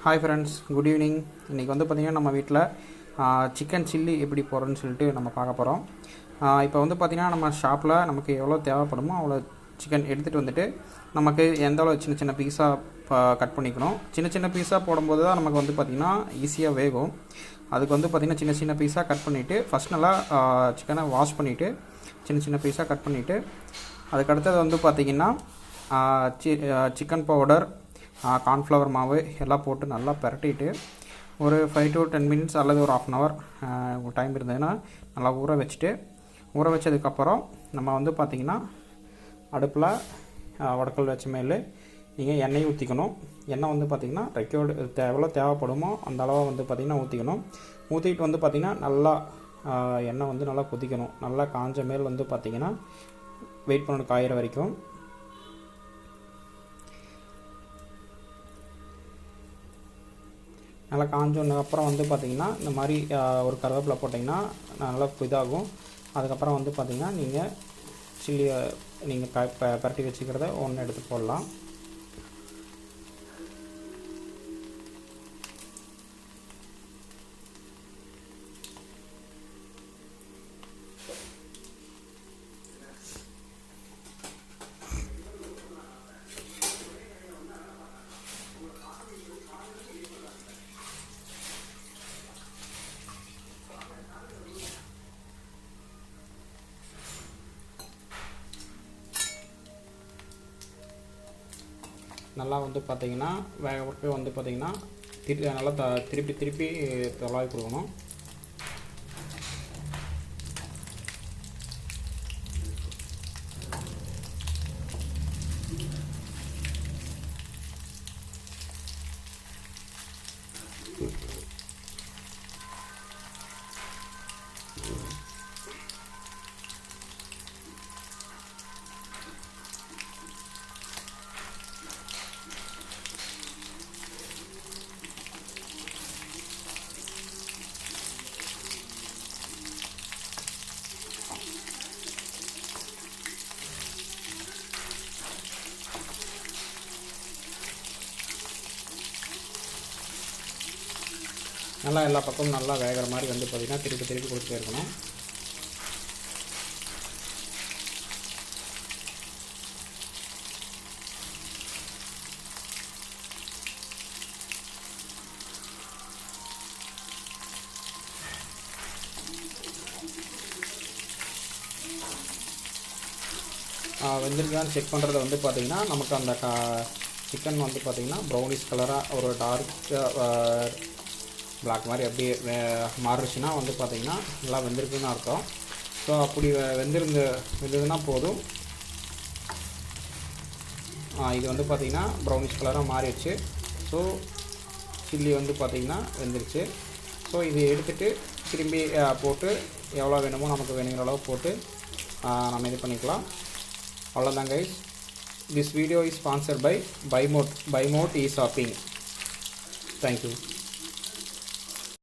Hi friends, good evening. இன்றைக்கி வந்து பார்த்திங்கன்னா நம்ம வீட்டில் சிக்கன் சில்லி எப்படி போடுறோன்னு சொல்லிட்டு நம்ம பார்க்க போகிறோம். இப்போ வந்து பார்த்திங்கன்னா நம்ம ஷாப்பில் நமக்கு எவ்வளோ தேவைப்படுமோ அவ்வளோ சிக்கன் எடுத்துகிட்டு வந்துட்டு நமக்கு எந்த அளவு சின்ன சின்ன பீஸாக கட் பண்ணிக்கணும். சின்ன சின்ன பீஸாக போடும்போது தான் நமக்கு வந்து பார்த்திங்கன்னா ஈஸியாக வேகும். அதுக்கு வந்து பார்த்திங்கன்னா சின்ன சின்ன பீஸாக கட் பண்ணிவிட்டு ஃபஸ்ட் நல்லா சிக்கனை வாஷ் பண்ணிவிட்டு சின்ன சின்ன பீஸாக கட் பண்ணிவிட்டு அதுக்கடுத்தது வந்து பார்த்திங்கன்னா சிக்கன் பவுடர், கார்ன்ஃப்ளவர் மாவு எல்லாம் போட்டு நல்லா பரட்டிட்டு ஒரு 5 to 10 மினிட்ஸ் அல்லது ஒரு ½ hour டைம் இருந்ததுன்னா நல்லா ஊற வச்சதுக்கப்புறம் நம்ம வந்து பார்த்திங்கன்னா அடுப்பில் வடக்கல் வச்ச மேலே நீங்கள் எண்ணெய் ஊற்றிக்கணும். எண்ணெய் வந்து பார்த்திங்கன்னா ரெக்கையோடு எவ்வளோ தேவைப்படுமோ அந்த அளவாக வந்து பார்த்திங்கன்னா ஊற்றிக்கிட்டு வந்து பார்த்திங்கன்னா நல்லா எண்ணெய் வந்து நல்லா கொதிக்கணும். நல்லா காஞ்ச மேல் வந்து பார்த்திங்கன்னா வெயிட் பண்ணணும் காயிற வரைக்கும். நல்லா காஞ்சோன்னதுக்கப்புறம் வந்து பார்த்திங்கன்னா இந்த மாதிரி ஒரு கருவேப்பிலை போட்டிங்கன்னா நல்லா இதாகும். அதுக்கப்புறம் வந்து பார்த்திங்கன்னா நீங்கள் சில்லியை நீங்கள் பரட்டி வச்சுக்கிறத ஒன்று எடுத்து போடலாம். நல்லா வந்து பார்த்திங்கன்னா வேக வந்து பார்த்திங்கன்னா நல்லா திருப்பி தொலாவி கொடுக்கணும். நல்லா எல்லா பக்கமும் நல்லா வேகிற மாதிரி வந்து பார்த்திங்கன்னா திருப்பி கொடுத்துட்டே இருக்கணும். வெந்திருக்கான்னு செக் பண்ணுறது வந்து பார்த்திங்கன்னா நமக்கு அந்த சிக்கன் வந்து பார்த்திங்கன்னா ப்ரௌனிஷ் கலராக ஒரு டார்க் பிளாக் மாதிரி அப்படியே மாறுச்சுன்னா வந்து பார்த்திங்கன்னா நல்லா வெந்திருக்குன்னு அர்த்தம். ஸோ அப்படி வெந்திருந்ததுன்னா போதும். இது வந்து பார்த்திங்கன்னா ப்ரௌனிஷ் கலராக மாறிடுச்சு. ஸோ சில்லி வந்து பார்த்திங்கன்னா வெந்துருச்சு. ஸோ இது எடுத்துகிட்டு திரும்பி போட்டு எவ்வளோ வேணுமோ நமக்கு வேணுங்கிற அளவு போட்டு நம்ம இது பண்ணிக்கலாம். அவ்வளோதான் guys. This video is sponsored by by mod e shopping. Thank you.